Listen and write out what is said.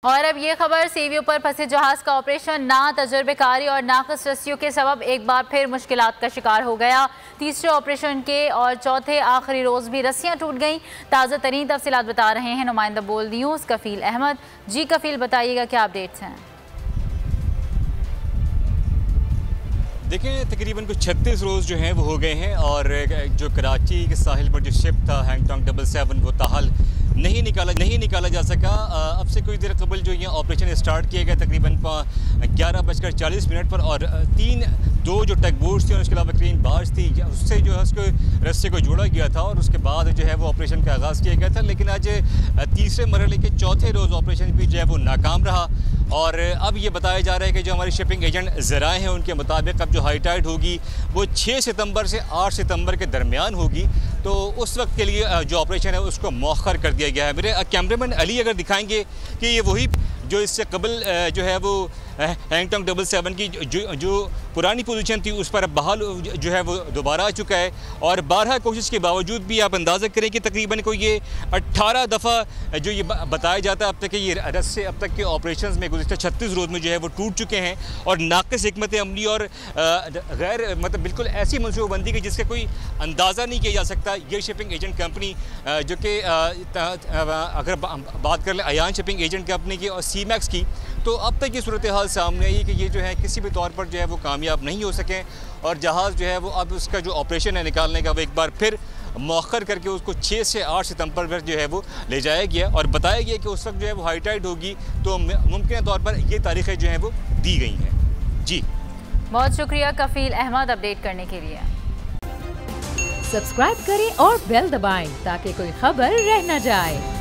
और अब ये खबर सीवियों पर फंसे जहाज का ऑपरेशन ना तजुर्बेकारी और नाक़िस रस्सियों के सबब एक बार फिर मुश्किलात का शिकार हो गया। तीसरे ऑपरेशन के और चौथे आखिरी रोज़ भी रस्सियाँ टूट गईं। ताज़ा तरीन तफसीलात बता रहे हैं नुमाइंदा बोल न्यूज़ कफील अहमद। जी कफील, बताइएगा क्या अपडेट्स हैं। देखें, तकरीबन कुछ 36 रोज़ जो हैं वो हो गए हैं और जो कराची के साहिल पर जो शिप था हैंगटोंग 77 वो ताहाल नहीं निकाला जा सका। अब से कुछ देर कबल जो ये ऑपरेशन स्टार्ट किया गया तकरीबन 11:40 पर और दो जो टग बोट्स थी और उसके अलावा क्रेन बार्ज थी, उससे जो है उसको रस्से को जोड़ा गया था और उसके बाद जो है वो ऑपरेशन का आगाज़ किया गया था। लेकिन आज तीसरे मरहले के चौथे रोज़ ऑपरेशन भी जो है वो नाकाम रहा और अब ये बताया जा रहा है कि जो हमारे शिपिंग एजेंट ज़राए हैं उनके मुताबिक अब जो हाई टाइड होगी वो 6 सितंबर से 8 सितंबर के दरमियान होगी। तो उस वक्त के लिए जो ऑपरेशन है उसको मौखर कर दिया गया है। मेरे कैमरामैन अली अगर दिखाएंगे कि ये वही जो इससे कबल जो है वो हैंगटोंग 77 की जो पुरानी पोजीशन थी उस पर अब बहाल जो है वो दोबारा आ चुका है और 12 कोशिश के बावजूद भी आप अंदाज़ा करें कि तकरीबन को ये 18 दफ़ा जो ये बताया जाता है अब तक कि ये रस्से अब तक के ऑपरेशंस में गुज़िश्ता 36 रोज़ में जो है वो टूट चुके हैं और नाक़िस हिकमत अमली और गैर मतलब बिल्कुल ऐसी मनसूबाबंदी की जिसका कोई अंदाज़ा नहीं किया जा सकता। ये शिपिंग एजेंट कंपनी जो कि अगर बात कर लें अयान शिपिंग एजेंट कंपनी की और सीमैक्स की, तो अब तक ये सूरत हाल सामने आई कि ये जो है किसी भी तौर पर जो है वो कामयाब नहीं हो सकें और जहाज़ जो है वो अब उसका जो ऑपरेशन है निकालने का वो एक बार फिर मौखर करके उसको 6 से 8 सितंबर पर जो है वो ले जाया गया और बताया गया कि उस वक्त जो है वो हाई टाइड होगी, तो मुमकिन तौर पर ये तारीखें जो हैं वो दी गई हैं। जी बहुत शुक्रिया कफील अहमद अपडेट करने के लिए। सब्सक्राइब करें और बेल दबाएं ताकि कोई खबर रह न जाए।